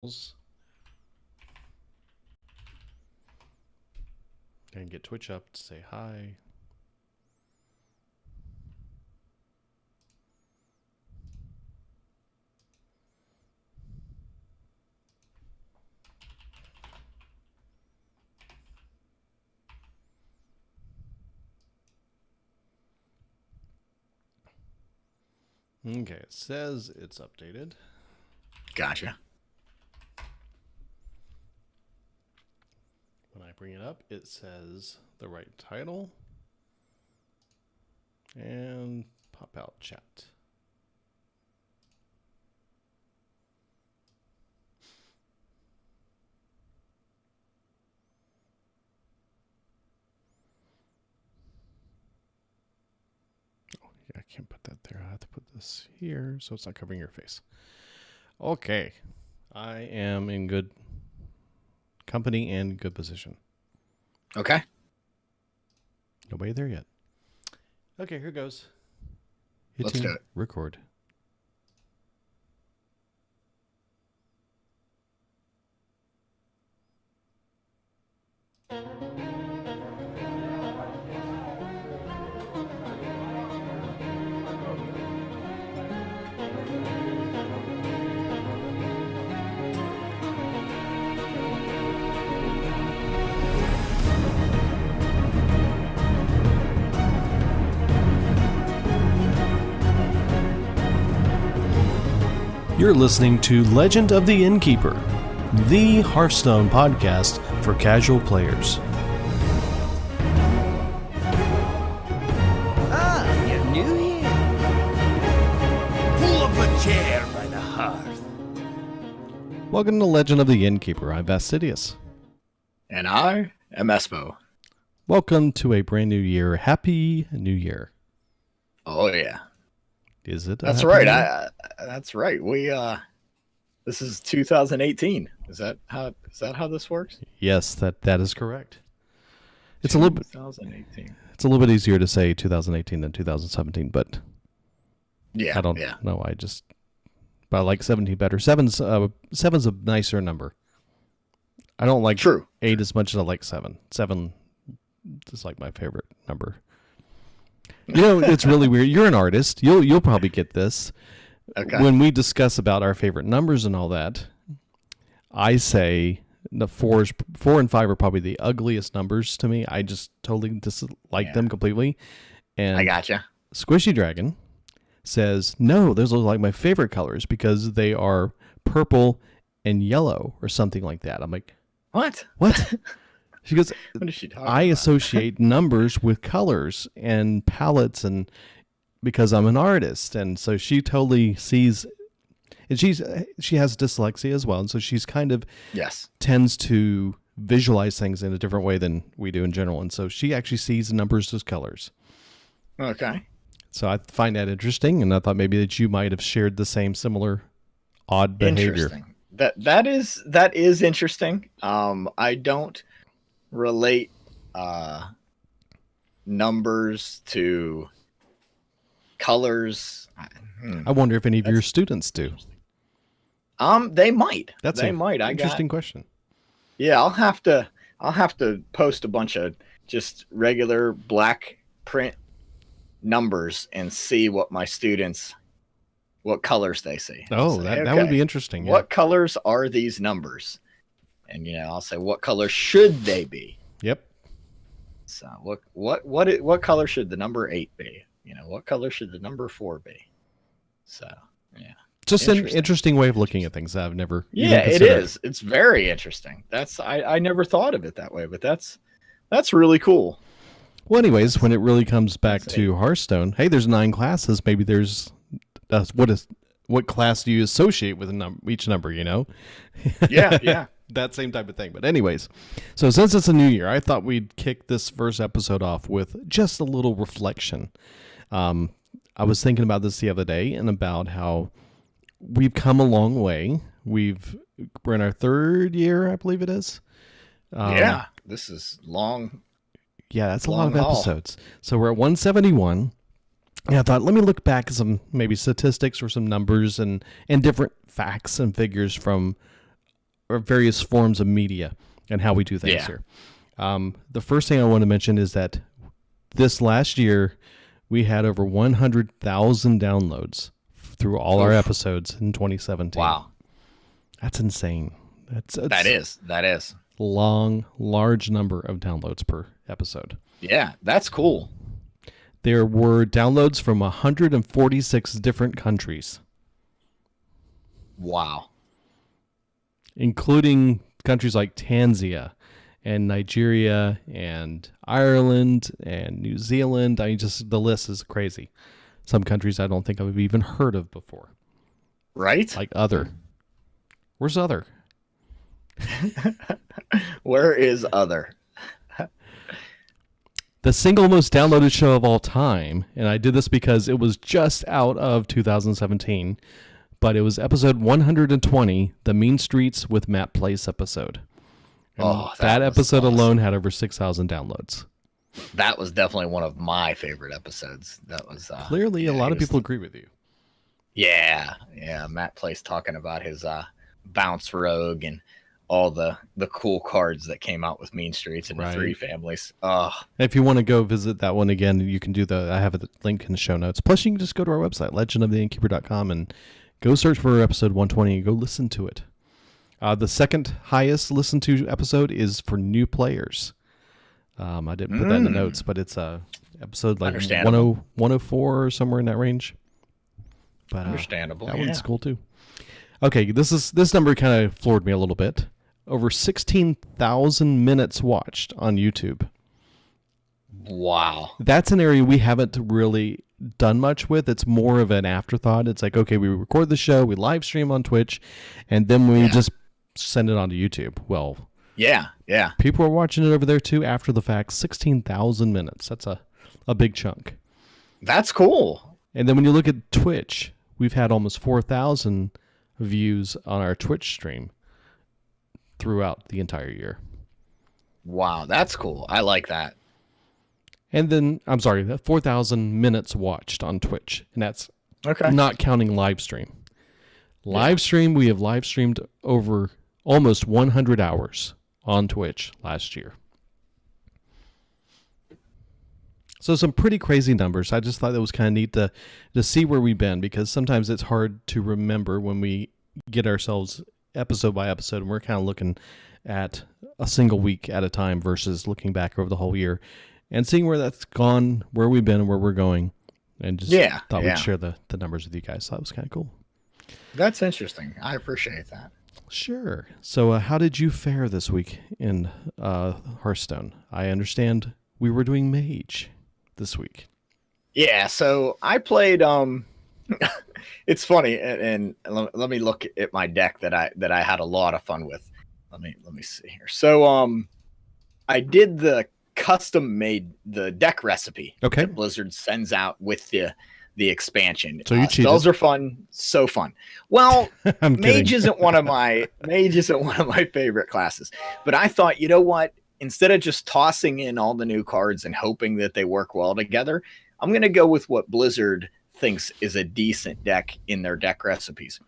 And get Twitch up to say hi. Okay, it says it's updated. Gotcha. When I bring it up, it says the right title and pop out chat. Oh, yeah, I can't put that there. I have to put this here so it's not covering your face. Okay, I am in good company and good position. Okay. Nobody there yet. Okay, here goes. Let's do it. Record. You're listening to Legend of the Innkeeper, the Hearthstone podcast for casual players. Ah, you're new here. Pull up a chair by the hearth. Welcome to Legend of the Innkeeper. I'm Vastidius. And I am Espo. Welcome to a brand new year. Happy New Year. Oh yeah. Is it? That's right. That's right. We this is 2018. Is that how this works? Yes, that is correct. It's a little bit 2018. It's a little bit easier to say 2018 than 2017, but Yeah. I don't Yeah. know. But I like 17 better. Seven's a nicer number. I don't like True. 8 as much as I like 7. 7 is like my favorite number. You know, it's really weird. You're an artist. You'll probably get this. Okay. When we discuss about our favorite numbers and all that, I say the 4 and 5 are probably the ugliest numbers to me. I just totally dislike them completely. And I gotcha. Squishy Dragon says, no, those are like my favorite colors because they are purple and yellow or something like that. I'm like, What? She goes, What is she talking I about? associate numbers with colors and palettes, and because I'm an artist. And so she totally sees, and she has dyslexia as well. And so she's kind of Yes. tends to visualize things in a different way than we do in general. And so she actually sees numbers as colors. Okay. So I find that interesting. And I thought maybe that you might have shared the same similar odd behavior. Interesting. That is interesting. I don't relate numbers to colors. I wonder if any of your students do. They might. That's they an might. interesting question. Yeah, I'll have to post a bunch of just regular black print numbers and see what my students, what colors they see. Oh, Say, that would be interesting. Yeah. What colors are these numbers? And I'll say, what color should they be? Yep. So what color should the number 8 be? What color should the number 4 be? So yeah. Just an interesting way of looking at things that I've never even Yeah, it considered. is. It's very interesting. I never thought of it that way, but that's really cool. Well, anyways, when it really comes back to Hearthstone, hey, there's 9 classes. Maybe there's what class do you associate with each number? Yeah. That same type of thing. But anyways, so since it's a new year, I thought we'd kick this first episode off with just a little reflection. I was thinking about this the other day and about how we've come a long way. We're in our 3rd year, I believe it is. Yeah, this is long. Yeah, that's a lot Long of haul. episodes. So we're at 171. And I thought, let me look back at some maybe statistics or some numbers and different facts and figures from various forms of media and how we do things here. The first thing I want to mention is that this last year we had over 100,000 downloads through all our episodes in 2017. Wow. That's insane. That is. Large number of downloads per episode. Yeah, that's cool. There were downloads from 146 different countries. Wow. Including countries like Tanzania and Nigeria and Ireland and New Zealand. I mean, just the list is crazy. Some countries I don't think I've even heard of before. Right? Like Other. Where's Other? Where is Other? The single most downloaded show of all time, and I did this because it was just out of 2017, but it was episode 120, the Mean Streets with Matt Place episode. And that episode alone had over 6,000 downloads. That was definitely one of my favorite episodes. That was clearly a lot of people agree with you. Yeah, Matt Place talking about his bounce rogue and all the cool cards that came out with Mean Streets and the Three Families. If you want to go visit that one again, you can do I have a link in the show notes. Plus, you can just go to our website, legendoftheinnkeeper.com, and go search for episode 120 and go listen to it. The second highest listened to episode is for new players. I didn't put that in the notes, but it's episode like 104 or somewhere in that range. But understandable. That one's cool too. Okay, this number kind of floored me a little bit. Over 16,000 minutes watched on YouTube. Wow. That's an area we haven't really done much with. It's more of an afterthought. It's like, okay, we record the show, we live stream on Twitch, and then we just send it onto YouTube. Well, yeah. People are watching it over there too after the fact. 16,000 minutes. That's a big chunk. That's cool. And then when you look at Twitch, we've had almost 4,000 views on our Twitch stream throughout the entire year. Wow, that's cool. I like that. And then, I'm sorry, 4,000 minutes watched on Twitch. And that's not counting live stream. Live stream, we have live streamed over almost 100 hours on Twitch last year. So some pretty crazy numbers. I just thought it was kind of neat to see where we've been, because sometimes it's hard to remember when we get ourselves episode by episode and we're kind of looking at a single week at a time versus looking back over the whole year and seeing where that's gone, where we've been, and where we're going. And just thought we'd share the numbers with you guys. So that was kind of cool. That's interesting. I appreciate that. Sure. So how did you fare this week in Hearthstone? I understand we were doing Mage this week. Yeah, so I played it's funny, and let me look at my deck that I had a lot of fun with. Let me see here. So I did the custom made the deck recipe that Blizzard sends out with the expansion. So you cheated. Spells are fun, so fun. Well, Mage isn't one of my favorite classes, but I thought, you know what? Instead of just tossing in all the new cards and hoping that they work well together, I'm going to go with what Blizzard thinks is a decent deck in their deck recipes.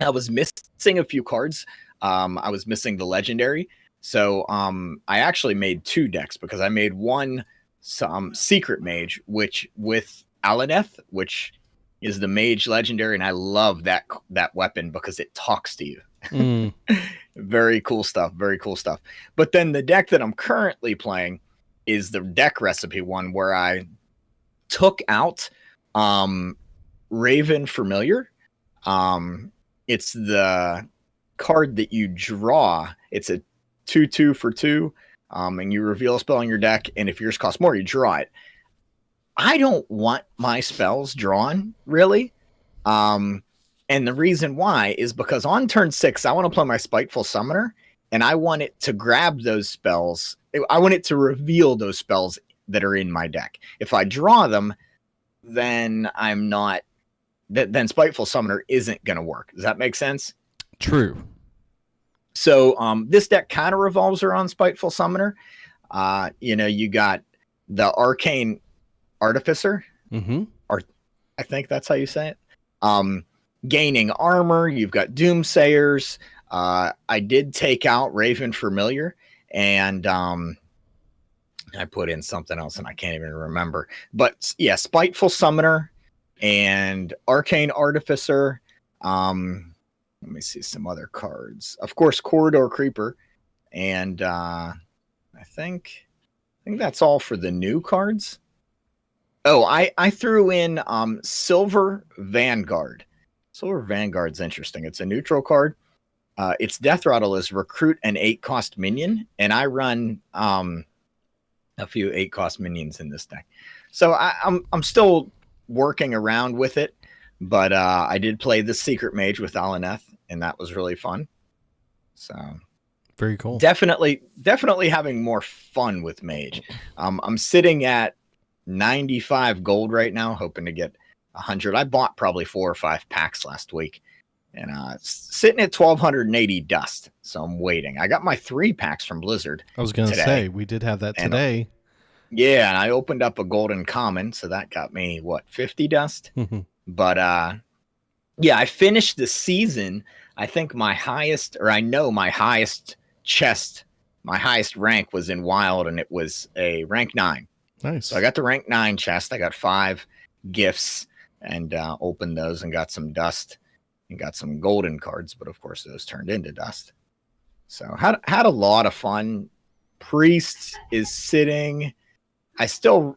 I was missing a few cards. I was missing the legendary. So I actually made two decks, because I made one secret mage, which with Alaneth, which is the mage legendary, and I love that weapon because it talks to you. Very cool stuff. But then the deck that I'm currently playing is the deck recipe one, where I took out Raven Familiar. It's the card that you draw. It's a 2/2 for 2, and you reveal a spell in your deck, and if yours costs more, you draw it. I don't want my spells drawn, really. And the reason why is because on turn 6, I want to play my Spiteful Summoner, and I want it to grab those spells. I want it to reveal those spells that are in my deck. If I draw them, then then Spiteful Summoner isn't going to work. Does that make sense? True. So this deck kind of revolves around Spiteful Summoner. You got the Arcane Artificer. Or I think that's how you say it. Gaining armor. You've got Doomsayers. I did take out Raven Familiar, and I put in something else, and I can't even remember. But yeah, Spiteful Summoner and Arcane Artificer. Let me see some other cards. Of course, Corridor Creeper, and I think that's all for the new cards. Oh, I threw in Silver Vanguard. Silver Vanguard's interesting. It's a neutral card. Its death rattle is recruit an 8-cost minion, and I run a few 8-cost minions in this deck. So I'm still working around with it, but I did play the Secret Mage with Alaneth, and that was really fun. So very cool. Definitely having more fun with Mage. I'm sitting at 95 gold right now, hoping to get 100. I bought probably 4 or 5 packs last week, and sitting at 1280 dust. So I'm waiting. I got my 3 packs from Blizzard. I was going to say, we did have that today. Yeah, and I opened up a golden common, so that got me 50 dust. But yeah, I finished the season. I think my highest chest, my highest rank was in Wild, and it was a rank 9. Nice. So I got the rank 9 chest. I got 5 gifts, and opened those and got some dust and got some golden cards, but of course those turned into dust. So had a lot of fun. Priest is sitting. I still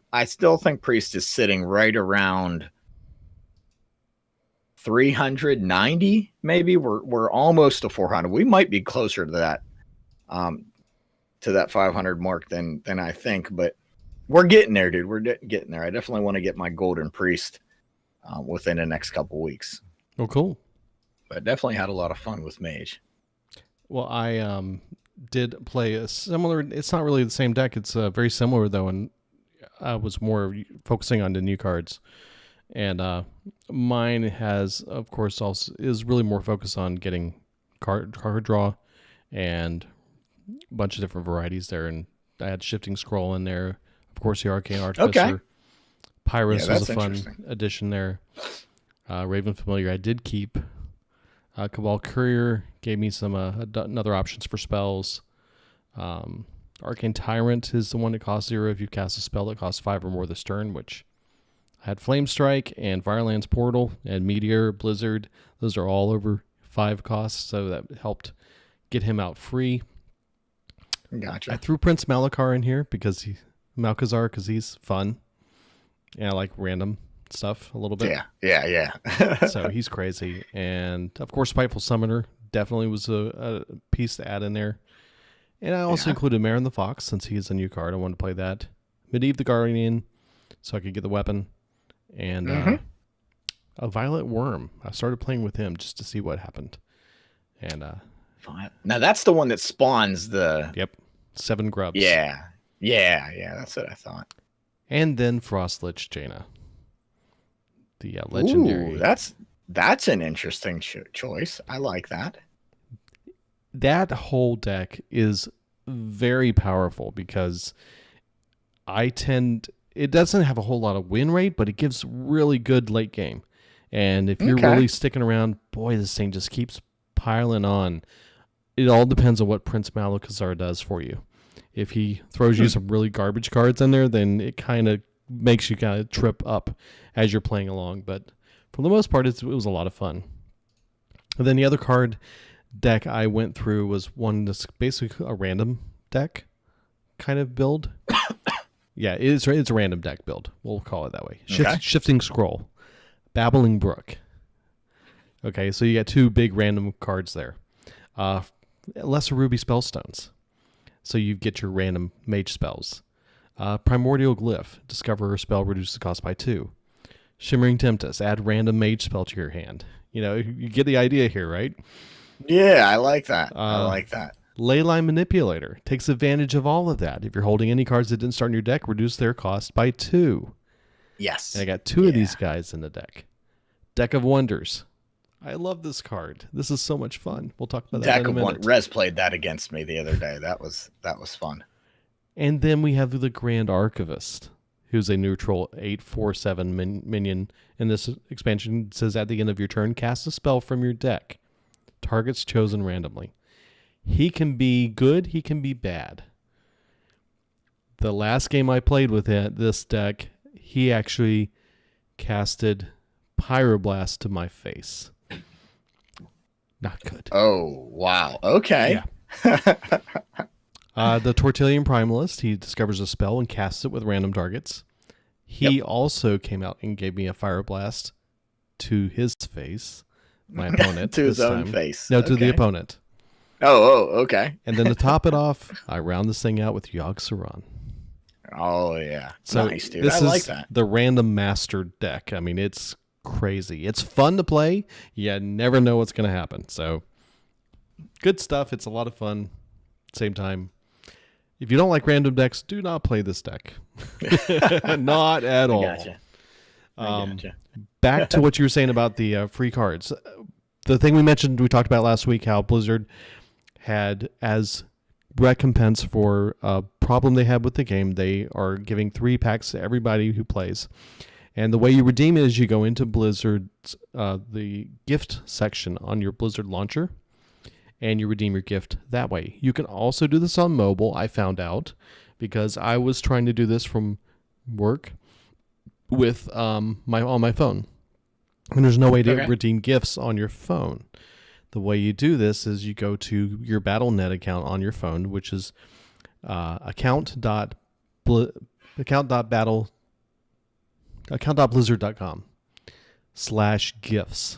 think Priest is sitting right around 390. Maybe we're almost to 400. We might be closer to that 500 mark than I think, but we're getting there, dude. We're getting there. I definitely want to get my golden Priest within the next couple weeks. Oh, cool. But definitely had a lot of fun with Mage. Well, I did play a similar. It's not really the same deck. It's very similar though, and I was more focusing on the new cards. And mine has, of course, also is really more focused on getting card draw and a bunch of different varieties there. And I had Shifting Scroll in there. Of course, the Arcane Artificer. Okay. Pyrus was a fun addition there. Raven Familiar I did keep. Cabal Courier gave me some another options for spells. Arcane Tyrant is the one that costs 0 if you cast a spell that costs 5 or more this turn, which I had Flame Strike and Firelands Portal and Meteor, Blizzard. Those are all over 5 costs, so that helped get him out free. Gotcha. I threw Prince Malachar in here because because he's fun. And I like random stuff a little bit. Yeah. So he's crazy. And of course, Spiteful Summoner definitely was a piece to add in there. And I also included Marin the Fox since he's a new card. I wanted to play that. Medivh the Guardian so I could get the weapon. And a Violet Worm. I started playing with him just to see what happened. And now that's the one that spawns the... Yep. 7 grubs. Yeah. That's what I thought. And then Frostlich Jaina. The legendary. Ooh, that's an interesting choice. I like that. That whole deck is very powerful because it doesn't have a whole lot of win rate, but it gives really good late game. And if you're really sticking around, boy, this thing just keeps piling on. It all depends on what Prince Malachar does for you. If he throws you some really garbage cards in there, then it kind of makes you kind of trip up as you're playing along. But for the most part, it was a lot of fun. And then the other card deck I went through was one that's basically a random deck kind of build. Yeah, it's a random deck build. We'll call it that way. Shifting Scroll. Babbling Brook. Okay, so you got 2 big random cards there. Lesser Ruby Spellstones. So you get your random mage spells. Primordial Glyph. Discover a spell, reduce the cost by 2. Shimmering Tempest. Add random mage spell to your hand. You get the idea here, right? Yeah, I like that. Leyline Manipulator. Takes advantage of all of that. If you're holding any cards that didn't start in your deck, reduce their cost by 2. Yes. And I got 2 of these guys in the deck. Deck of Wonders. I love this card. This is so much fun. We'll talk about that in a minute. Rez played that against me the other day. That was fun. And then we have the Grand Archivist, who's a neutral 8/4/7 minion. In this expansion, it says at the end of your turn, cast a spell from your deck. targets chosen randomly. He can be good, he can be bad. The last game I played with this deck, he actually casted Pyroblast to my face. Not good. Oh, wow. Okay. Yeah. The Tortillion Primalist, he discovers a spell and casts it with random targets. He also came out and gave me a Fire Blast to his face, my opponent. To his own face. No, to the opponent. Oh, okay. And then to top it off, I round this thing out with Yogg-Saron. Oh, yeah. So nice, dude. This I is like that. the random master deck. I mean, it's crazy. It's fun to play. You never know what's going to happen. So good stuff. It's a lot of fun. Same time, if you don't like random decks, do not play this deck. Not at all. I gotcha. Back to what you were saying about the free cards. The thing we talked about last week, how Blizzard had as recompense for a problem they had with the game, they are giving 3 packs to everybody who plays. And the way you redeem it is you go into Blizzard's the gift section on your Blizzard launcher, and you redeem your gift that way. You can also do this on mobile, I found out, because I was trying to do this from work with on my phone. And there's no way to redeem gifts on your phone. The way you do this is you go to your Battle.net account on your phone, which is account.blizzard.com/gifts.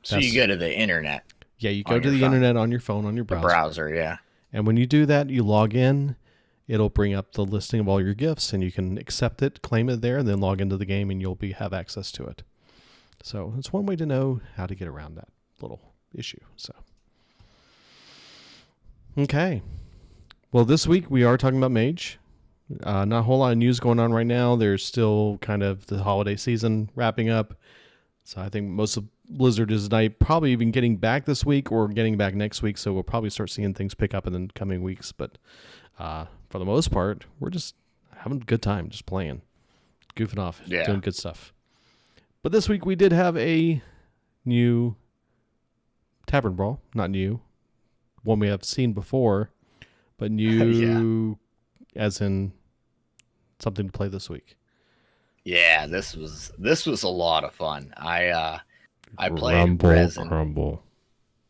So you go to the internet. Yeah, you go to the internet on your phone, on your browser. The browser, yeah. And when you do that, you log in. It'll bring up the listing of all your gifts, and you can accept it, claim it there, and then log into the game, and you'll have access to it. So it's one way to know how to get around that little issue. So, okay. Well, this week we are talking about Mage. Not a whole lot of news going on right now. There's still kind of the holiday season wrapping up. So I think most of Blizzard is probably even getting back this week or getting back next week. So we'll probably start seeing things pick up in the coming weeks. But for the most part, we're just having a good time, just playing, goofing off, doing good stuff. But this week we did have a new Tavern Brawl. Not new. One we have seen before, but new as in something to play this week. Yeah, this was a lot of fun. I played Resin. Crumble.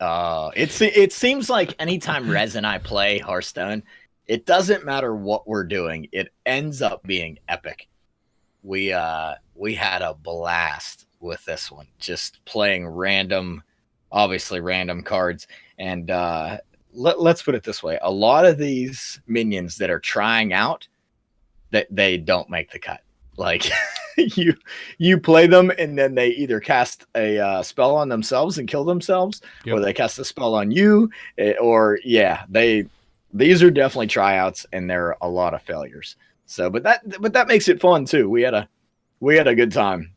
It seems like anytime Rez and I play Hearthstone, it doesn't matter what we're doing. It ends up being epic. We had a blast with this one, just playing random cards. And let's put it this way: a lot of these minions that are trying out, that they don't make the cut. Like you play them, and then they either cast a spell on themselves and kill themselves, or they cast a spell on you, or these are definitely tryouts, and there are a lot of failures. So, but that makes it fun too. We had a good time.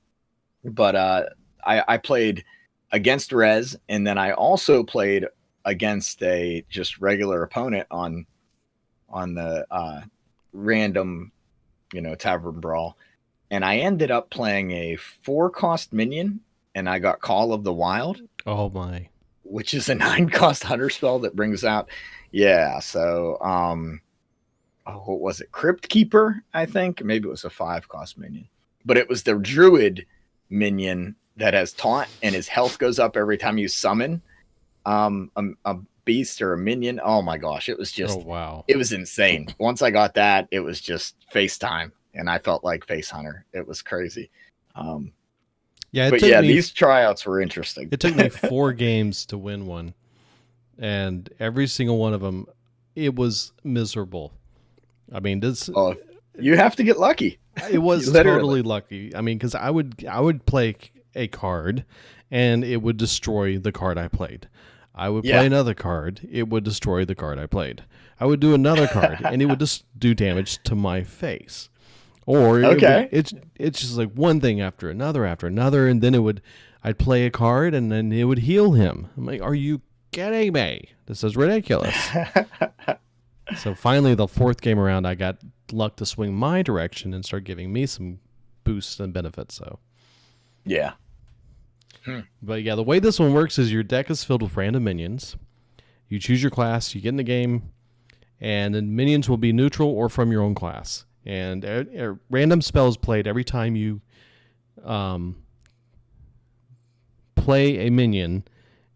But I played against Rez, and then I also played against a just regular opponent on the random, Tavern Brawl. And I ended up playing a 4-cost minion, and I got Call of the Wild. Oh my! Which is a 9-cost hunter spell that brings out, So, what was it? Crypt Keeper, I think. Maybe it was a 5-cost minion, but it was the Druid minion that has taunt, and his health goes up every time you summon a beast or a minion. Oh my gosh, it was just It was insane. Once I got that, it was just FaceTime, and I felt like Face Hunter. It was crazy. These tryouts were interesting. It took me 4 games to win one, and every single one of them, it was miserable. I mean, you have to get lucky. It was totally lucky. I mean, because I would play a card, and it would destroy the card I played. I would play another card. It would destroy the card I played. I would do another card, and it would just do damage to my face. Or it's just like one thing after another, and then I'd play a card, and then it would heal him. I'm like, are you kidding me? This is ridiculous. So finally, the 4th game around, I got luck to swing my direction and start giving me some boosts and benefits. So, yeah. But yeah, the way this one works is your deck is filled with random minions. You choose your class, you get in the game, and then minions will be neutral or from your own class. And a random spell is played every time you play a minion,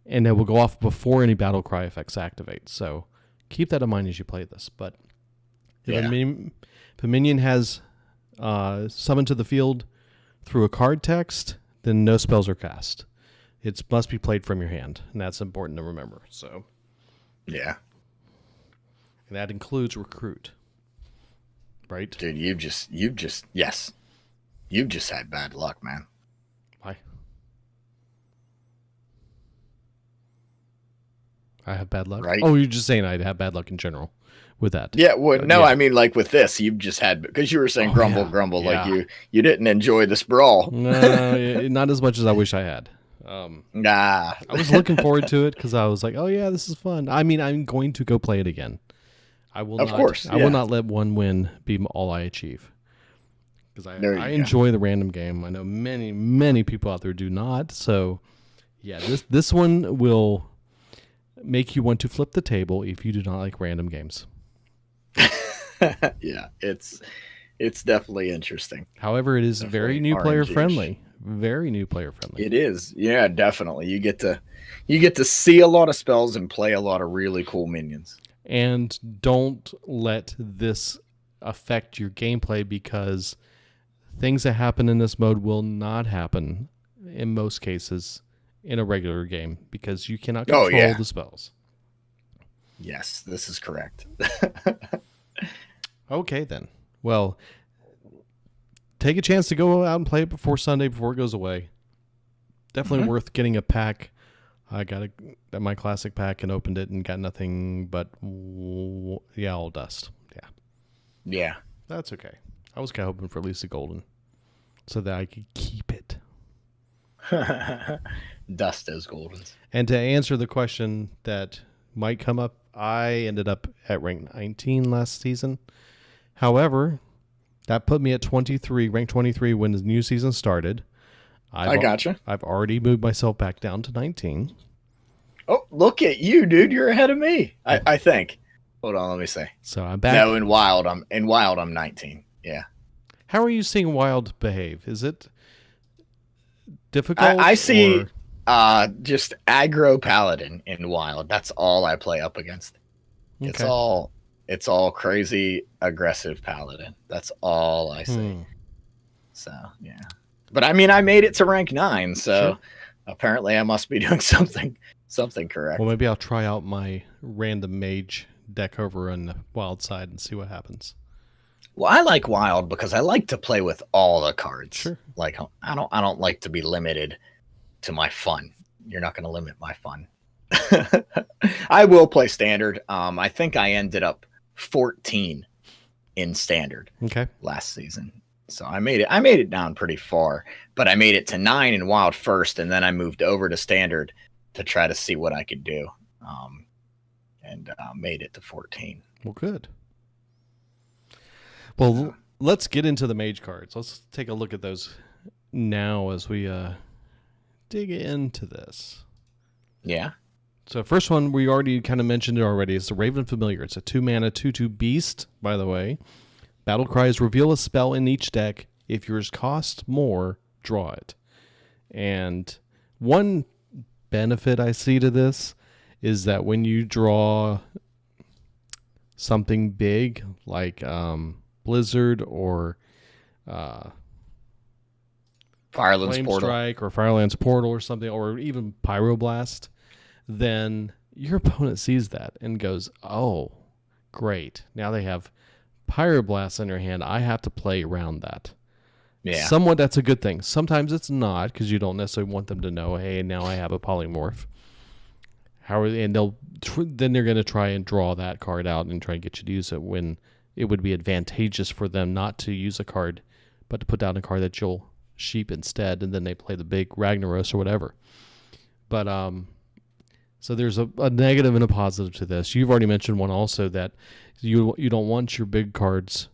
and it will go off before any battle cry effects activate. So keep that in mind as you play this. But if a minion has summoned to the field through a card text, then no spells are cast. It must be played from your hand, and that's important to remember. So, yeah, and that includes recruit, right? dude, you've just had bad luck, man. Why? I have bad luck, right? Oh, you're just saying I'd have bad luck in general with that. Yeah, well, no, yeah. I mean, like with this, you've just had, because you were saying grumble, yeah. like you didn't enjoy this brawl. No, not as much as I wish I had. Nah, I was looking forward to it because I was like, oh yeah, this is fun. I mean, I'm going to go play it again. I will. Of course, I will not let one win be all I achieve. Because I enjoy the random game. I know many people out there do not. So, yeah, this one will make you want to flip the table if you do not like random games. Yeah, it's definitely interesting. However, it is Definitely very new player RNG-ish. friendly. Very new player friendly. It is, yeah, definitely. You get to see a lot of spells and play a lot of really cool minions. And don't let this affect your gameplay, because things that happen in this mode will not happen in most cases in a regular game, because you cannot control the spells. Yes, this is correct. Okay, then. Well, take a chance to go out and play it before Sunday, before it goes away. Definitely worth getting a pack. I got my classic pack and opened it and got nothing but all dust. Yeah. Yeah. That's okay. I was kind of hoping for at least a golden so that I could keep it. Dust as goldens. And to answer the question that might come up, I ended up at rank 19 last season. However, that put me at 23, rank 23 when the new season started. I gotcha. I've already moved myself back down to 19. Oh, look at you, dude! You're ahead of me. I think. Hold on, let me see. So I'm back. No, in wild, I'm 19. Yeah. How are you seeing wild behave? Is it difficult? I see just aggro paladin in wild. That's all I play up against. Okay. It's all crazy aggressive paladin. That's all I see. So yeah. But I mean, I made it to rank 9, so apparently I must be doing something correct. Well, maybe I'll try out my random mage deck over on the wild side and see what happens. Well, I like wild because I like to play with all the cards. Sure. Like I don't like to be limited to my fun. You're not going to limit my fun. I will play standard. I think I ended up 14 in standard last season. So I made it down pretty far, but I made it to 9 in wild first, and then I moved over to standard to try to see what I could do. And made it to 14. Well, good. Well, let's get into the mage cards. Let's take a look at those now as we dig into this. Yeah. So first one, we already kind of mentioned it already, is the Raven Familiar. It's a 2-mana 2/2 beast, by the way. Battle cries: reveal a spell in each deck. If yours costs more, draw it. And one benefit I see to this is that when you draw something big like Blizzard or Firelands Flame Portal. Strike or Firelands Portal or something, or even Pyroblast, then your opponent sees that and goes, oh, great. Now they have Pyroblast in their hand. I have to play around that. Yeah. Somewhat that's a good thing. Sometimes it's not, because you don't necessarily want them to know, hey, now I have a polymorph. And then they're going to try and draw that card out and try and get you to use it, when it would be advantageous for them not to use a card, but to put down a card that you'll sheep instead, and then they play the big Ragnaros or whatever. But so there's a negative and a positive to this. You've already mentioned one also, that you don't want your big cards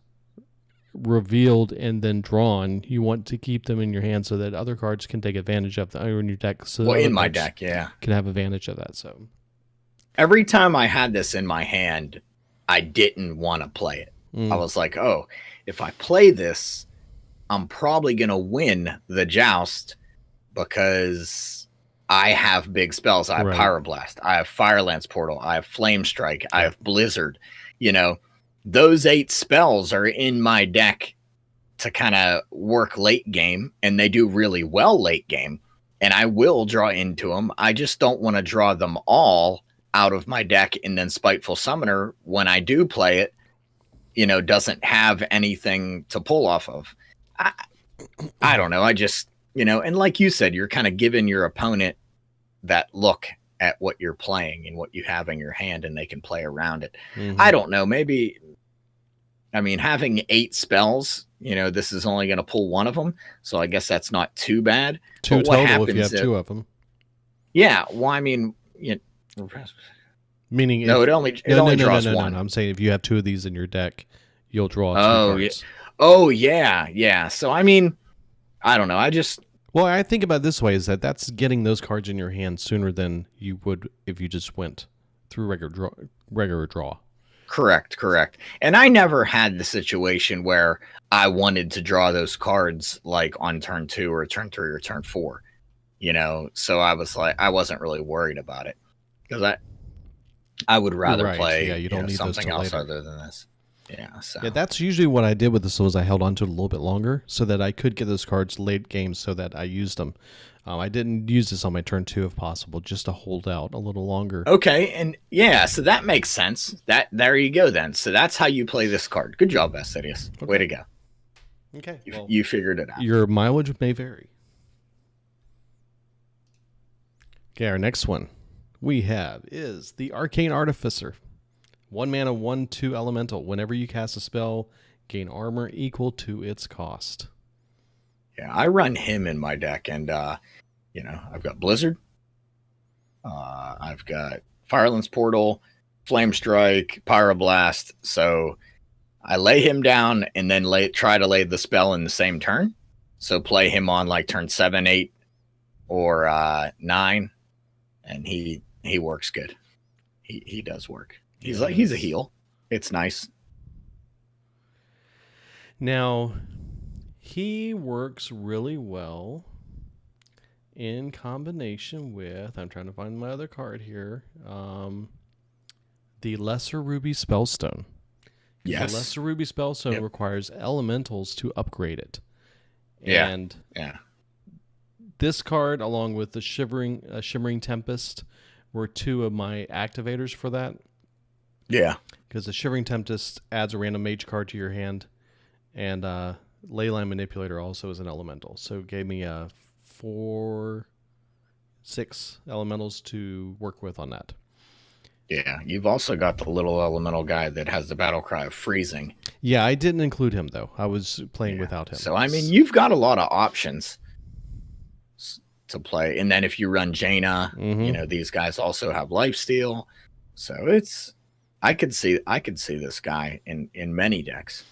revealed and then drawn, you want to keep them in your hand so that other cards can take advantage of them in your deck. So Well, other in my cards deck, yeah. can have advantage of that. So Every time I had this in my hand, I didn't want to play it. I was like, oh, if I play this, I'm probably going to win the joust because I have big spells. I have Right. Pyroblast. I have Firelance Portal. I have Flame Strike. I have Blizzard. You know, those 8 spells are in my deck to kind of work late game, and they do really well late game. And I will draw into them. I just don't want to draw them all out of my deck, and then Spiteful Summoner, when I do play it, doesn't have anything to pull off of. I don't know. I just, and like you said, you're kind of giving your opponent that look at what you're playing and what you have in your hand, and they can play around it. I don't know. Maybe, having 8 spells, this is only going to pull one of them. So I guess that's not too bad. 2 But what total if you happens have 2 of them. Yeah. Well, Meaning no, it only draws one. No. I'm saying if you have 2 of these in your deck, you'll draw 2 cards. Oh, yeah. So, I don't know. Well, I think about it this way, is that's getting those cards in your hand sooner than you would if you just went through regular draw. Correct. And I never had the situation where I wanted to draw those cards like on turn 2 or turn 3 or turn 4, so I was like, I wasn't really worried about it because I would rather play you don't need something those else later. other than this. Yeah, so. Yeah, that's usually what I did with this, was I held on to it a little bit longer so that I could get those cards late game so that I used them. I didn't use this on my turn 2 if possible, just to hold out a little longer. Okay, and yeah, so that makes sense. There you go then. So that's how you play this card. Good job, Vestidius. Okay. Way to go. Okay, you figured it out. Your mileage may vary. Okay, our next one we have is the Arcane Artificer. 1 mana, 1/2 elemental. Whenever you cast a spell, gain armor equal to its cost. Yeah, I run him in my deck, and I've got Blizzard. I've got Firelance Portal, Flame Strike, Pyroblast. So I lay him down and then try to lay the spell in the same turn. So play him on like turn 7, 8, or 9, and he works good. He does work. He's a heal. It's nice. Now, he works really well in combination with, I'm trying to find my other card here, the Lesser Ruby Spellstone. Yes. The Lesser Ruby Spellstone requires elementals to upgrade it. Yeah. And this card, along with the Shimmering Tempest, were 2 of my activators for that. Yeah. Because the Shivering Tempest adds a random mage card to your hand, and Leyline Manipulator also is an elemental. So it gave me 6 elementals to work with on that. Yeah, you've also got the little elemental guy that has the battle cry of freezing. Yeah, I didn't include him, though. I was playing without him. So, you've got a lot of options to play. And then if you run Jaina, these guys also have lifesteal. So I could see this guy in many decks.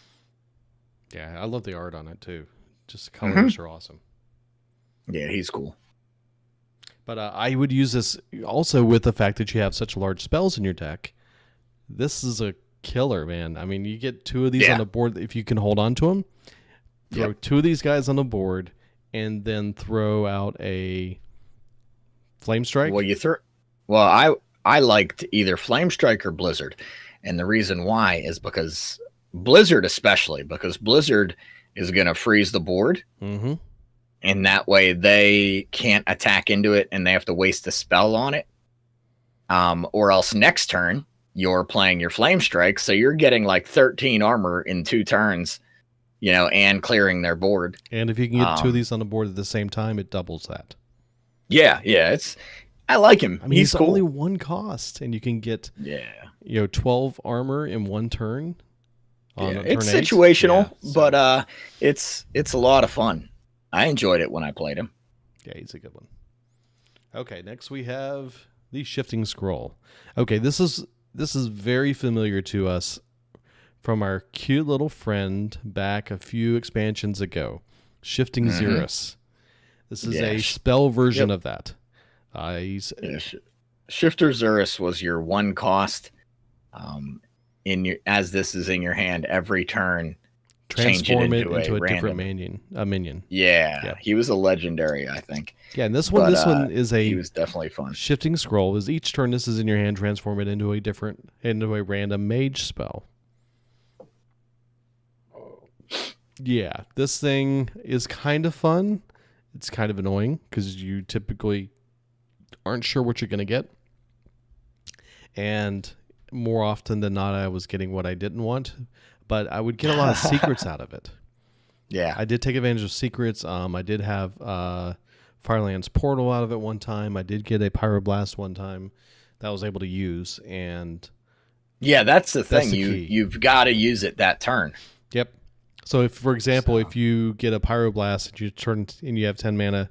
Yeah, I love the art on it too. Just the colors are awesome. Yeah, he's cool. But I would use this also with the fact that you have such large spells in your deck. This is a killer, man. You get 2 of these on the board if you can hold on to them. Throw 2 of these guys on the board, and then throw out a Flame Strike. Well, I liked either Flame Strike or Blizzard. And the reason why is because Blizzard is going to freeze the board. Mm-hmm. And that way they can't attack into it and they have to waste a spell on it. Or else next turn, you're playing your Flame Strike. So you're getting like 13 armor in 2 turns, and clearing their board. And if you can get 2 of these on the board at the same time, it doubles that. Yeah. I like him. He's cool. Only 1 cost, and you can get 12 armor in 1 turn. It's situational, but it's a lot of fun. I enjoyed it when I played him. Yeah, he's a good one. Okay, next we have the Shifting Scroll. Okay, this is very familiar to us from our cute little friend back a few expansions ago, Shifting Xerus. This is a spell version of that. Shifter Xerus was your one cost. As this is in your hand, every turn, transform it into a random different minion. Yeah, he was a legendary, I think. Yeah, and this one is he was definitely fun. Shifting scroll. Is each turn this is in your hand, transform it into a random mage spell. Yeah, this thing is kind of fun. It's kind of annoying because you typically aren't sure what you're going to get. And more often than not, I was getting what I didn't want, but I would get a lot of secrets out of it. Yeah. I did take advantage of secrets. I did have Fireland's Portal out of it one time. I did get a Pyroblast one time that I was able to use. And yeah, that's the thing. You've got to use it that turn. Yep. So if, for example, if you get a Pyroblast and you turn and you have 10 mana,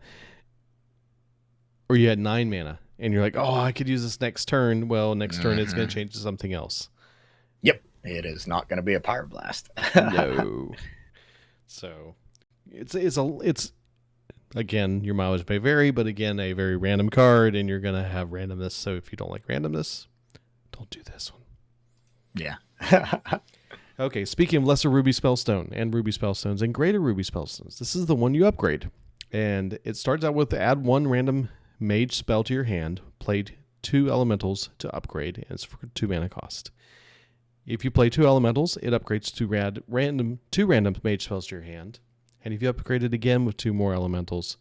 or you had 9 mana, and you're like, oh, I could use this next turn. Well, next turn it's going to change to something else. Yep. It is not going to be a Pyroblast. No. So it's again, your mileage may vary, but again, a very random card, and you're going to have randomness. So if you don't like randomness, don't do this one. Yeah. Okay, speaking of Lesser Ruby Spellstone and Ruby Spellstones and Greater Ruby Spellstones, this is the one you upgrade. And it starts out with add 1 random mage spell to your hand, played 2 elementals to upgrade, and it's for 2 mana cost. If you play 2 elementals, it upgrades to 2 random mage spells to your hand. And if you upgrade it again with 2 more elementals,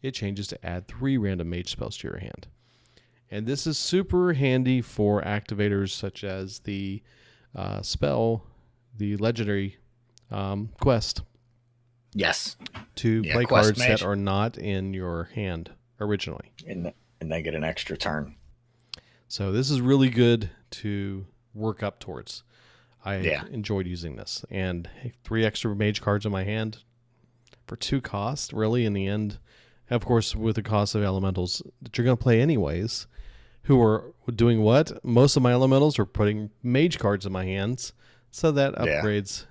it changes to add 3 random mage spells to your hand. And this is super handy for activators such as the spell, the legendary quest. Yes. To play cards that are not in your hand originally. And they get an extra turn. So this is really good to work up towards. I enjoyed using this. And 3 extra mage cards in my hand for 2 cost, really, in the end. Of course, with the cost of elementals that you're going to play anyways, who are doing what? Most of my elementals are putting mage cards in my hands, so that upgrades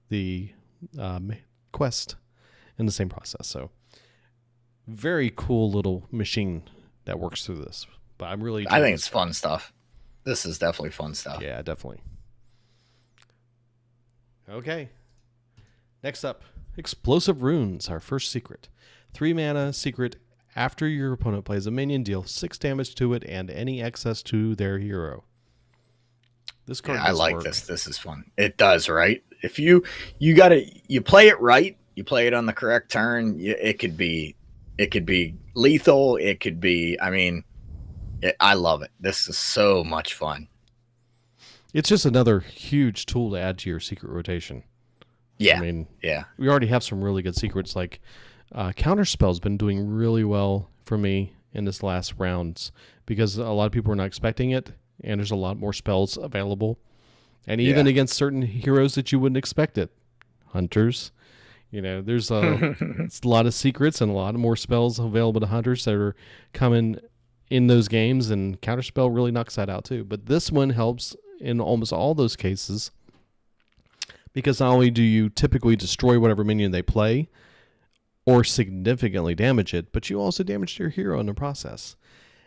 the quest in the same process. So very cool little machine that works through this. But I'm really I think it's fun stuff. This is definitely fun stuff. Yeah, definitely. Okay. Next up, Explosive Runes, our first secret. 3 mana secret. After your opponent plays a minion, deal 6 damage to it and any excess to their hero. This card I like this. This is fun. It does, right? If you play it right, you play it on the correct turn, it could be lethal, it could be, I love it. This is so much fun. It's just another huge tool to add to your secret rotation. Yeah. We already have some really good secrets, like Counterspell's been doing really well for me in this last rounds because a lot of people are not expecting it, and there's a lot more spells available. And even against certain heroes that you wouldn't expect it. Hunters. There's it's a lot of secrets and a lot of more spells available to hunters that are coming in those games, and Counterspell really knocks that out too. But this one helps in almost all those cases because not only do you typically destroy whatever minion they play or significantly damage it, but you also damage your hero in the process.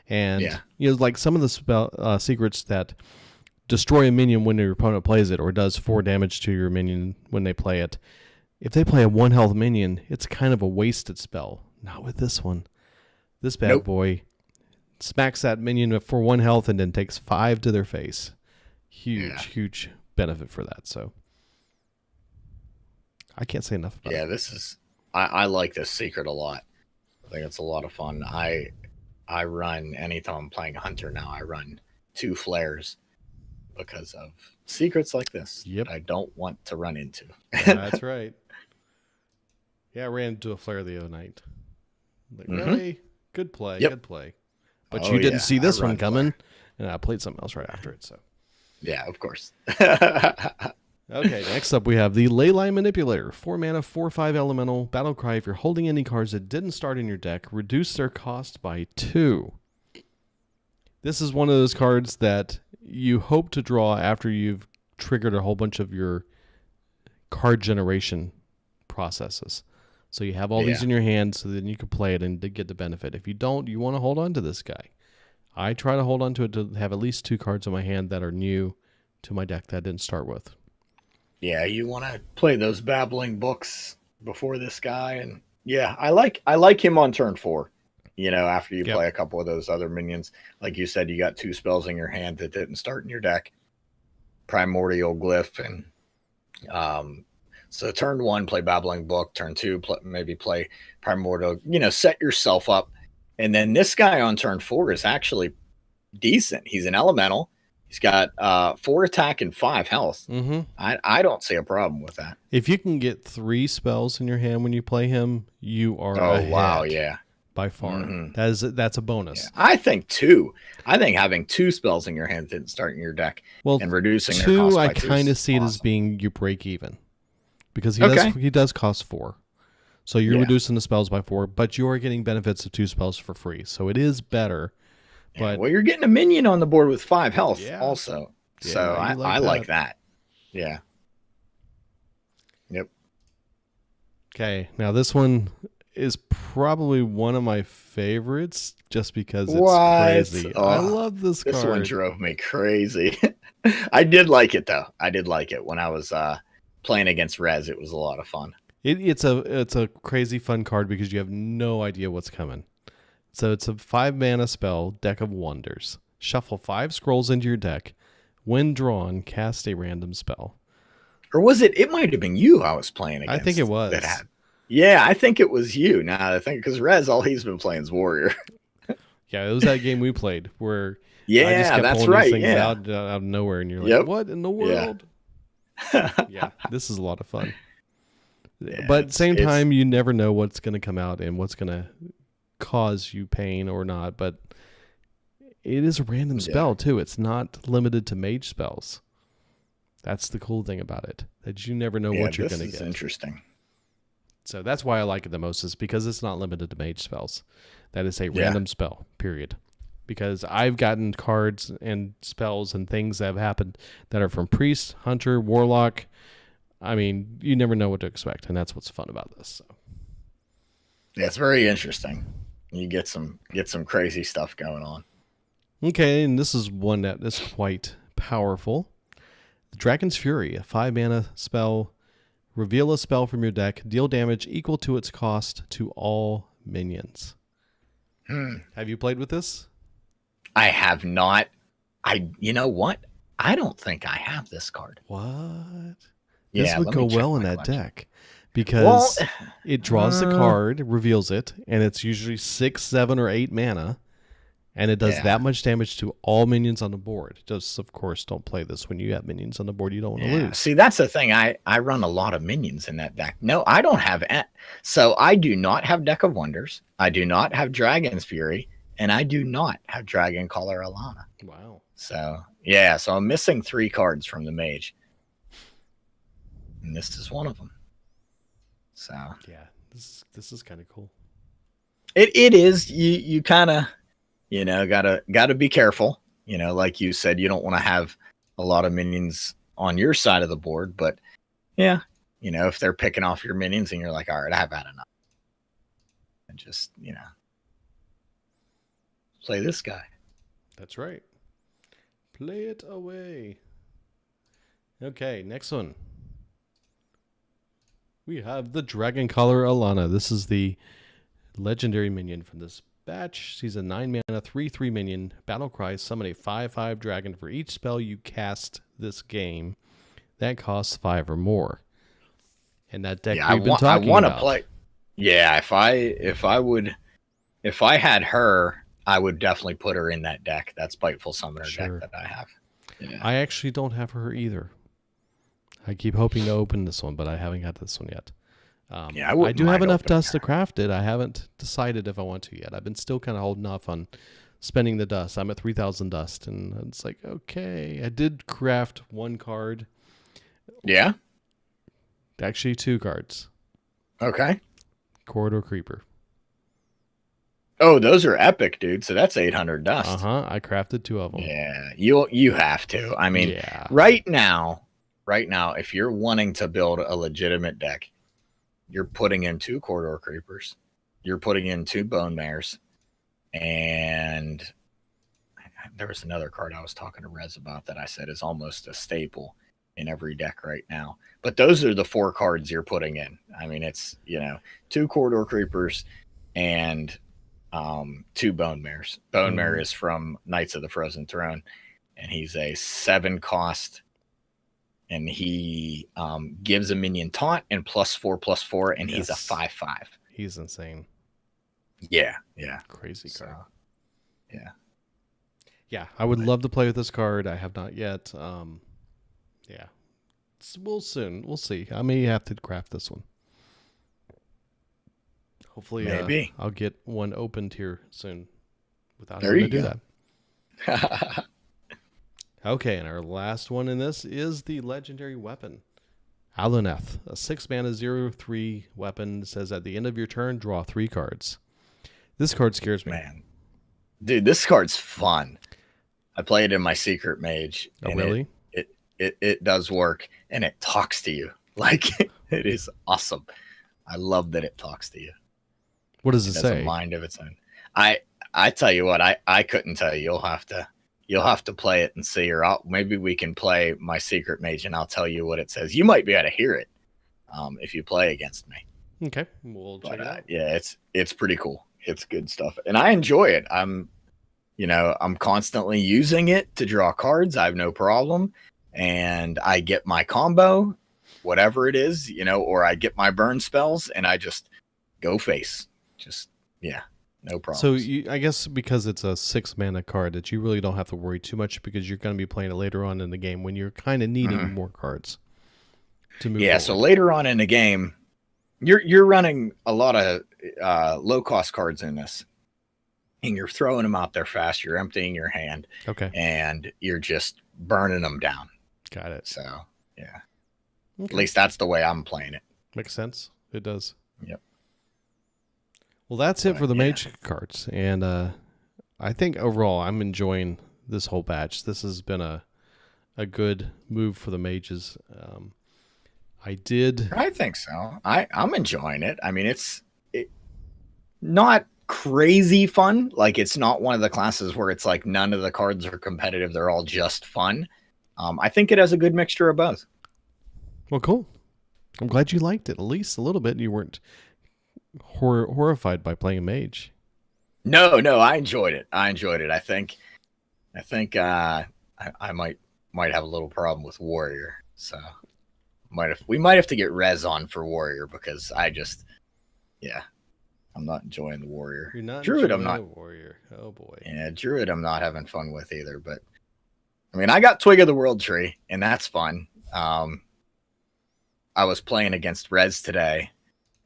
And like some of the spell secrets that destroy a minion when your opponent plays it, or does 4 damage to your minion when they play it. If they play a 1 health minion, it's kind of a wasted spell. Not with this one. This bad boy smacks that minion for 1 health and then takes 5 to their face. Huge benefit for that. So I can't say enough about it. This is I like this secret a lot. I think it's a lot of fun. I run, anytime I'm playing Hunter now, I run 2 flares because of secrets like this. Yep. I don't want to run into. That's right. Yeah, I ran into a flare the other night. Like, really? Good play. Good play. But you didn't see this one coming, and I played something else right after it. So, yeah, of course. Okay, next up we have the Leyline Manipulator. 4 mana, 4/5 elemental. Battle cry. If you're holding any cards that didn't start in your deck, reduce their cost by 2. This is one of those cards that you hope to draw after you've triggered a whole bunch of your card generation processes. So you have all these in your hand, so then you can play it and to get the benefit. If you don't, you want to hold on to this guy. I try to hold on to it to have at least 2 cards in my hand that are new to my deck that I didn't start with. Yeah, you want to play those babbling books before this guy, and yeah, I like him on turn 4. After you play a couple of those other minions, like you said, you got 2 spells in your hand that didn't start in your deck, Primordial Glyph, and so turn 1 play babbling book, turn 2 maybe play Primordial. Set yourself up, and then this guy on turn 4 is actually decent. He's an elemental. He's got 4 attack and 5 health. Mm-hmm. I don't see a problem with that. If you can get 3 spells in your hand when you play him, you are ahead. Wow, yeah. By far. Mm-hmm. That's a bonus. Yeah. I think 2. I think having 2 spells in your hand didn't start in your deck and reducing their cost 2, by I 2 kind of see it as being your break even. Because he does cost 4. So you're reducing the spells by 4, but you are getting benefits of 2 spells for free. So it is better. But well, you're getting a minion on the board with 5 health also. Yeah, so I like that. Yeah. Yep. Okay. Now this one is probably one of my favorites just because it's crazy. Oh, I love this card. This one drove me crazy. I did like it though. I did like it when I was playing against Rez. It was a lot of fun. It's a crazy fun card because you have no idea what's coming. So it's a 5 mana spell, Deck of Wonders. Shuffle 5 scrolls into your deck. When drawn, cast a random spell. Or was it? It might have been you I was playing against. I think it was. Yeah, I think it was you. Now I think because Rez, all he's been playing is Warrior. Yeah, it was that game we played where I just kept pulling right. these things out of nowhere, and you're like, "What in the world?" Yeah, this is a lot of fun. Yeah, but at the same time, you never know what's going to come out and what's going to cause you pain or not. But it is a random spell too. It's not limited to mage spells. That's the cool thing about it, that you never know what you're going to get. This is interesting. So that's why I like it the most, is because it's not limited to mage spells. That is a random spell, period. Because I've gotten cards and spells and things that have happened that are from priest, hunter, warlock. I mean, you never know what to expect, and that's what's fun about this. So. Yeah, it's very interesting. You get some crazy stuff going on. Okay, and this is one that is quite powerful. The Dragon's Fury, a 5 mana spell. Reveal a spell from your deck. Deal damage equal to its cost to all minions. Have you played with this? I have not. You know what? I don't think I have this card. What? Yeah, this would go well in that deck because it draws the card, reveals it, and it's usually 6, 7, or 8 mana. And it does that much damage to all minions on the board. Just, of course, don't play this when you have minions on the board you don't want to lose. See, that's the thing. I run a lot of minions in that deck. No, I don't have... So I do not have Deck of Wonders. I do not have Dragon's Fury. And I do not have Dragon Caller Alana. Wow. So, so I'm missing 3 cards from the Mage. And this is one of them. So... Yeah, this is kind of cool. It is. You kind of... gotta be careful. Like you said, you don't want to have a lot of minions on your side of the board, but if they're picking off your minions and you're like, all right, I've had enough. And just, play this guy. That's right. Play it away. Okay, next one. We have the Dragon Caller Alana. This is the legendary minion from this batch. She's a 9 mana 3/3 minion. Battle cry, summon a 5/5 dragon for each spell you cast this game that costs 5 or more. And that deck we've been talking about. I want to play. Yeah, if I had her, I would definitely put her in that deck. That Spiteful Summoner deck that I have. Yeah. I actually don't have her either. I keep hoping to open this one, but I haven't got this one yet. I do have enough dust to craft it. I haven't decided if I want to yet. I've been still kind of holding off on spending the dust. I'm at 3,000 dust, and it's like, okay. I did craft 1 card. Yeah? Actually, 2 cards. Okay. Corridor Creeper. Oh, those are epic, dude. So that's 800 dust. I crafted 2 of them. Yeah, you have to. I mean, right now, right now, if you're wanting to build a legitimate deck, you're putting in 2 corridor creepers, you're putting in 2 bone mares, and there was another card I was talking to Rez about that I said is almost a staple in every deck right now. But those are the 4 cards you're putting in. I mean, it's 2 corridor creepers and 2 bone mares. Bone mare is from Knights of the Frozen Throne, and he's a 7 cost, and he gives a minion taunt and +4/+4, and he's a 5/5. He's insane. Yeah. Crazy card. Yeah. Yeah, I would love to play with this card. I have not yet. Yeah. We'll soon. We'll see. I may have to craft this one. Hopefully, Maybe. I'll get one opened here soon without There having to you do go. that. Okay, and our last one in this is the legendary weapon, Aluneth, a 6-mana 0/3 weapon. It says at the end of your turn, draw 3 cards. This card scares me. Man. Dude, this card's fun. I play it in my secret mage. Oh, really? It does work, and it talks to you. Like, it is awesome. I love that it talks to you. What does it It has say? a mind of its own. I tell you what, I couldn't tell you. You'll have to play it and see, or maybe we can play my secret mage and I'll tell you what it says. You might be able to hear it if you play against me. Okay, we'll check it out. Yeah, it's pretty cool. It's good stuff, and I enjoy it. I'm constantly using it to draw cards. I have no problem, and I get my combo, whatever it is, or I get my burn spells, and I just go face. No problem. So I guess because it's a 6-mana card that you really don't have to worry too much because you're going to be playing it later on in the game when you're kind of needing more cards to move. Yeah, so later on in the game, you're running a lot of low cost cards in this, and you're throwing them out there fast. You're emptying your hand, Okay, and you're just burning them down. got it. So yeah, Okay. at least that's the way I'm playing it. Makes sense. It does. Yep. Well, that's it for the yeah. mage cards, and I think overall I'm enjoying this whole batch. This has been a good move for the mages. I think so. I'm enjoying it. I mean, it's not crazy fun. Like, it's not one of the classes where it's like none of the cards are competitive. They're all just fun. I think it has a good mixture of both. Well, cool. I'm glad you liked it at least a little bit. You weren't horrified by playing a mage. No, I enjoyed it. I think I might have a little problem with warrior. So we might have to get Rez on for warrior, because I'm not enjoying the warrior. You're not Druid. enjoying I'm not. a warrior. Oh boy. Yeah, Druid. I'm not having fun with either. But I mean, I got Twig of the World Tree, and that's fun. I was playing against Rez today,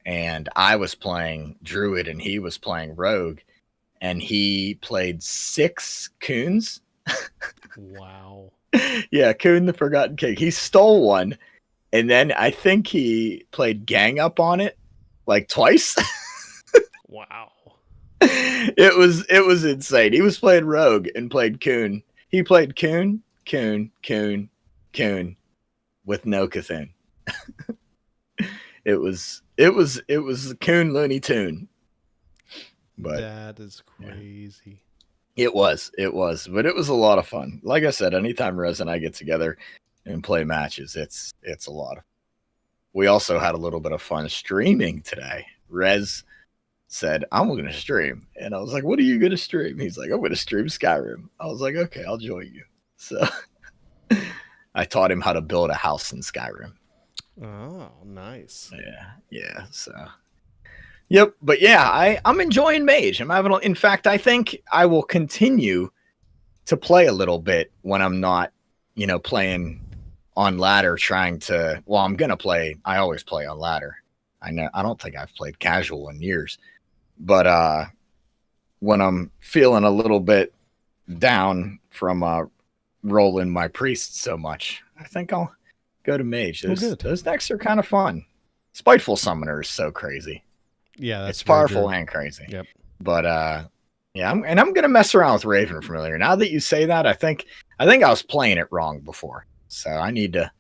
and I was playing Druid, and he was playing Rogue, and he played 6 Coons. Wow. Yeah, Coon the Forgotten King. He stole one, and then I think he played Gang Up on it like twice. Wow. It was insane. He was playing Rogue and played Coon. He played Coon with no Cthulhu. It was Coon Looney Tune. But that is crazy. It was, but it was a lot of fun. Like I said, anytime Rez and I get together and play matches, it's a lot of fun. We also had a little bit of fun streaming today. Rez said, I'm going to stream. And I was like, what are you going to stream? He's like, I'm going to stream Skyrim. I was like, okay, I'll join you. So I taught him how to build a house in Skyrim. Oh, nice. Yeah. So, yep. But yeah, I'm enjoying Mage. In fact, I think I will continue to play a little bit when I'm not, playing on ladder, I'm going to play. I always play on ladder. I don't think I've played casual in years, but when I'm feeling a little bit down from rolling my priest so much, I think I'll go to Mage. Those decks are kind of fun. Spiteful Summoner is so crazy. Yeah, that's it's powerful and crazy. Yep. But yeah, I'm gonna mess around with Raven Familiar. Now that you say that, I think I was playing it wrong before, so I need to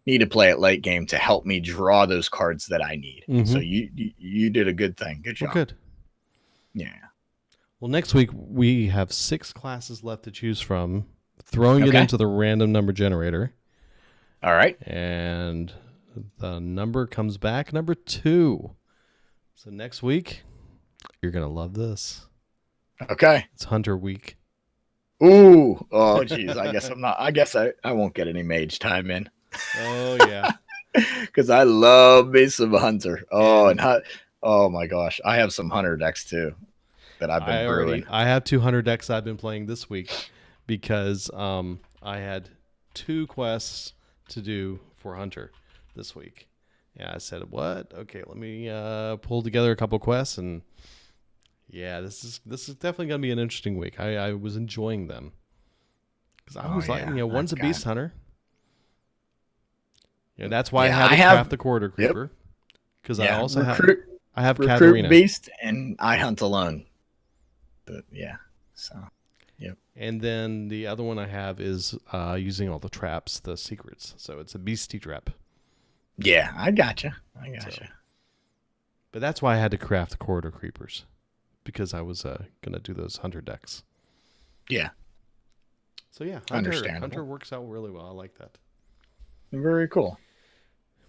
need to play it late game to help me draw those cards that I need. So you did a good thing. Good job. Well, good. Yeah. Well, next week we have 6 classes left to choose from, throwing it Okay. into the random number generator. All right. And the number comes back, number 2. So next week, you're going to love this. Okay. It's Hunter Week. Ooh. Oh, geez. I guess I'm not. I guess I won't get any mage time in. Oh, yeah. Because I love me some Hunter. Oh, oh my gosh. I have some Hunter decks too that I've been brewing. I have 200 decks I've been playing this week because I had 2 quests to do for Hunter this week. Yeah, I said, what? Okay, let me pull together a couple quests, and yeah, this is definitely going to be an interesting week. I was enjoying them because I was like, one's a beast hunter. Yeah, that's why I had to craft the quarter creeper because I also have Recruit Katarina. Beast, and I hunt alone. But yeah, so yep. And then the other one I have is using all the traps, the secrets. So it's a beastie trap. Yeah, I gotcha. But that's why I had to craft the corridor creepers, because I was going to do those hunter decks. Yeah. So yeah, Understandable. Hunter works out really well. I like that. Very cool.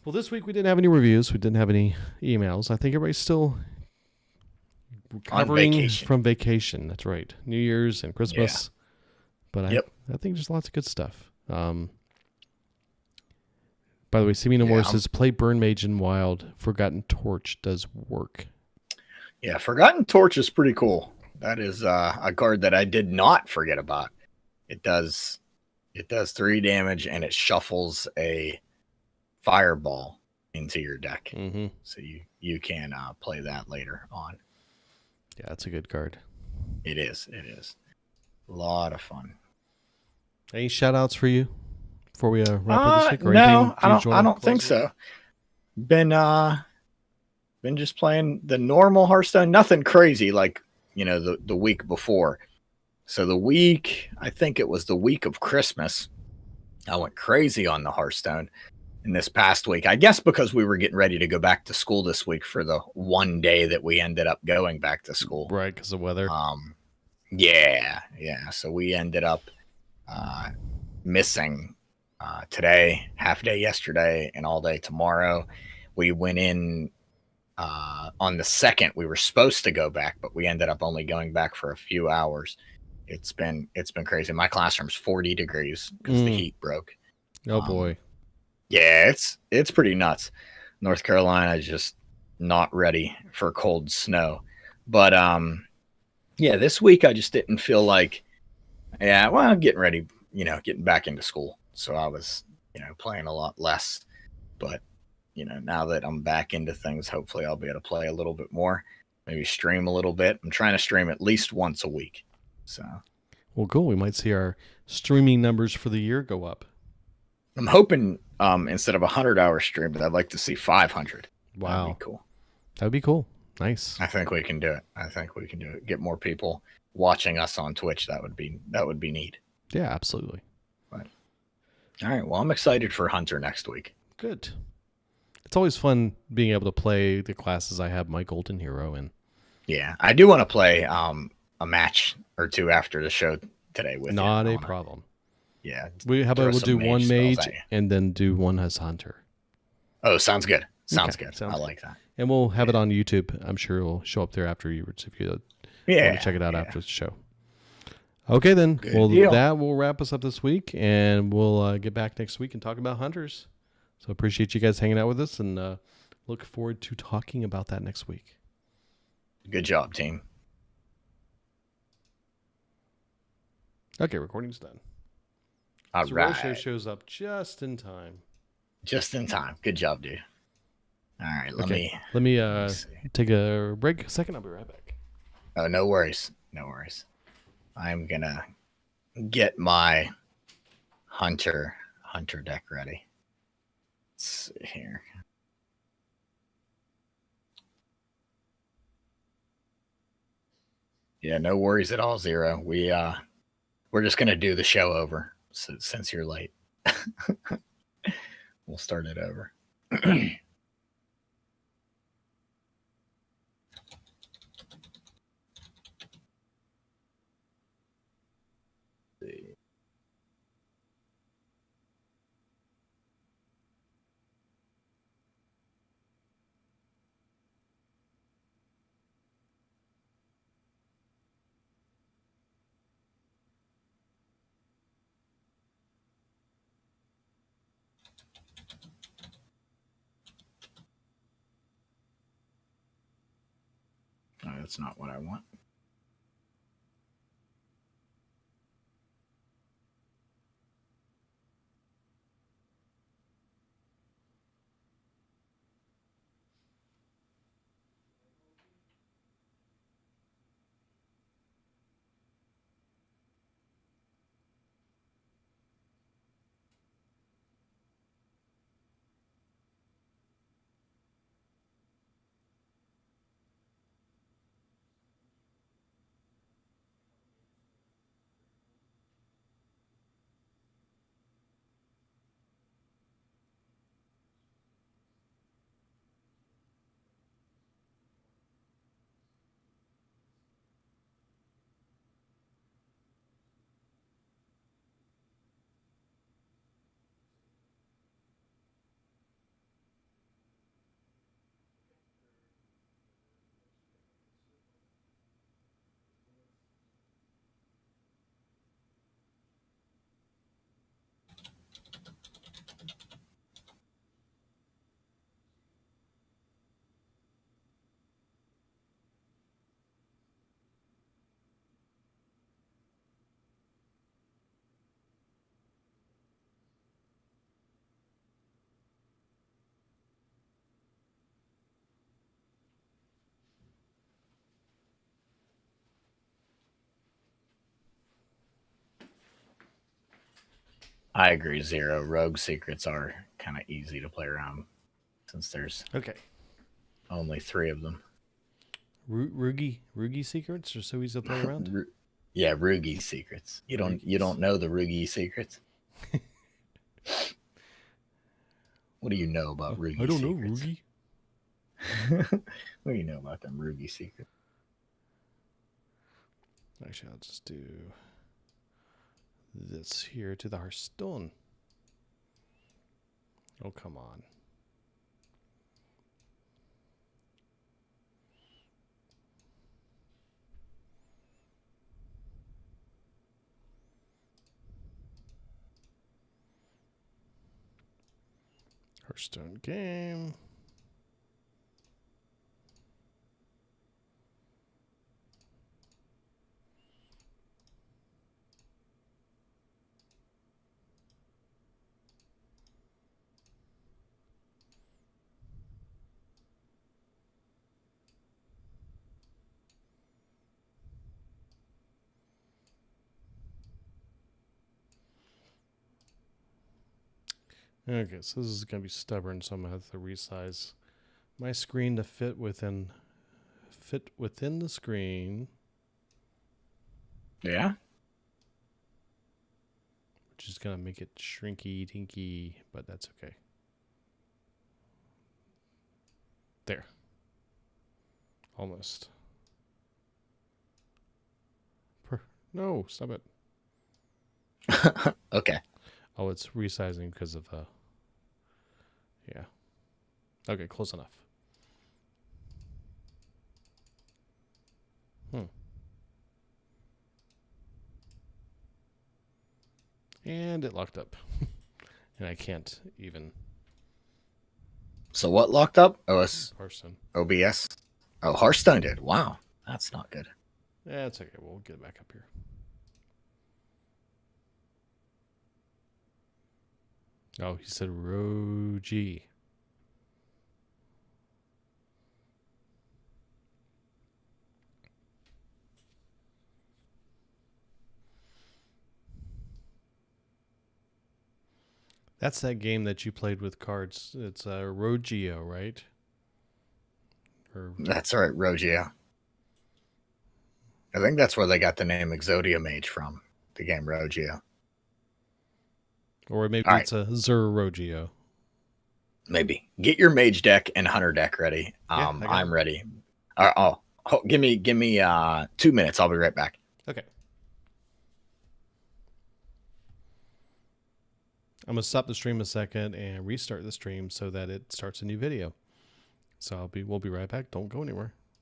Well, this week we didn't have any reviews. We didn't have any emails. I think everybody's still recovering from vacation. That's right. New Year's and Christmas. Yeah. But I think there's lots of good stuff. By the way, Semino Moore says, play Burn Mage in Wild. Forgotten Torch does work. Yeah, Forgotten Torch is pretty cool. That is a card that I did not forget about. It does 3 damage, and it shuffles a fireball into your deck. Mm-hmm. So you can play that later on. Yeah, that's a good card. It is. A lot of fun. Any shout outs for you before we wrap up this week? Or no, I don't think so. Been just playing the normal Hearthstone, nothing crazy like, the week before. So I think it was the week of Christmas, I went crazy on the Hearthstone. In this past week, I guess because we were getting ready to go back to school this week for the one day that we ended up going back to school. Right, because of weather. Yeah. So we ended up missing today, half day yesterday, and all day tomorrow. We went in on the 2nd. We were supposed to go back, but we ended up only going back for a few hours. It's been crazy. My classroom's 40 degrees because the heat broke. Oh boy. Yeah, it's pretty nuts. North Carolina is just not ready for cold snow. But this week I just didn't feel like I'm getting ready, getting back into school. So I was, playing a lot less. But, now that I'm back into things, hopefully I'll be able to play a little bit more, maybe stream a little bit. I'm trying to stream at least once a week. So well, cool. We might see our streaming numbers for the year go up. I'm hoping instead of 100-hour stream, but I'd like to see 500. Wow. That'd be cool. That'd be cool. Nice. I think we can do it. Get more people watching us on Twitch. That would be neat. Yeah, absolutely. But, all right. Well, I'm excited for Hunter next week. Good. It's always fun being able to play the classes I have my Golden Hero in. Yeah, I do want to play a match or two after the show today with Not a problem. Yeah. How about we'll do one mage and then do one as hunter. Oh, sounds good. Sounds good. I like that. And we'll have it on YouTube. I'm sure it'll show up there afterwards if you want to check it out after the show. Okay, then. Good deal. That will wrap us up this week, and we'll get back next week and talk about hunters. So appreciate you guys hanging out with us, and look forward to talking about that next week. Good job, team. Okay, recording's done. All right. Show shows up just in time. Just in time. Good job, dude. All right, let me take a break. A second, I'll be right back. Oh, no worries. I'm gonna get my hunter deck ready. Let's see here. Yeah, no worries at all, Zero. We're just gonna do the show over since you're late. We'll start it over. See. No, that's not what I want. I agree, Zero. Rogue secrets are kind of easy to play around since there's Okay. only 3 of them. Rugi secrets are so easy to play around. Yeah, Rugi secrets. You don't know the Rugi secrets? What do you know about Rugi secrets? I don't know, Rugi. What do you know about them Rugi secrets? Actually, I'll just do this here to the Hearthstone. Oh, come on. Hearthstone game. Okay, so this is going to be stubborn, so I'm going to have to resize my screen to fit within the screen. Yeah? Which is going to make it shrinky tinky, but that's okay. There. Almost. No, stop it. Okay. Oh, it's resizing because of yeah. Okay, close enough. And it locked up. And I can't even. So what locked up? Hearthstone. OBS? Oh, Hearthstone did. Wow. That's not good. Yeah, it's okay. We'll get it back up here. Oh, he said Rogi. That's that game that you played with cards. It's Rogio, right? That's right, Rogio. I think that's where they got the name Exodia Mage from, the game Rogio. Or maybe it's a Zer Rogio. Maybe get your mage deck and hunter deck ready. Yeah, I got I'm it. ready. Give me 2 minutes. I'll be right back. Okay. I'm gonna stop the stream a second and restart the stream so that it starts a new video. So we'll be right back. Don't go anywhere.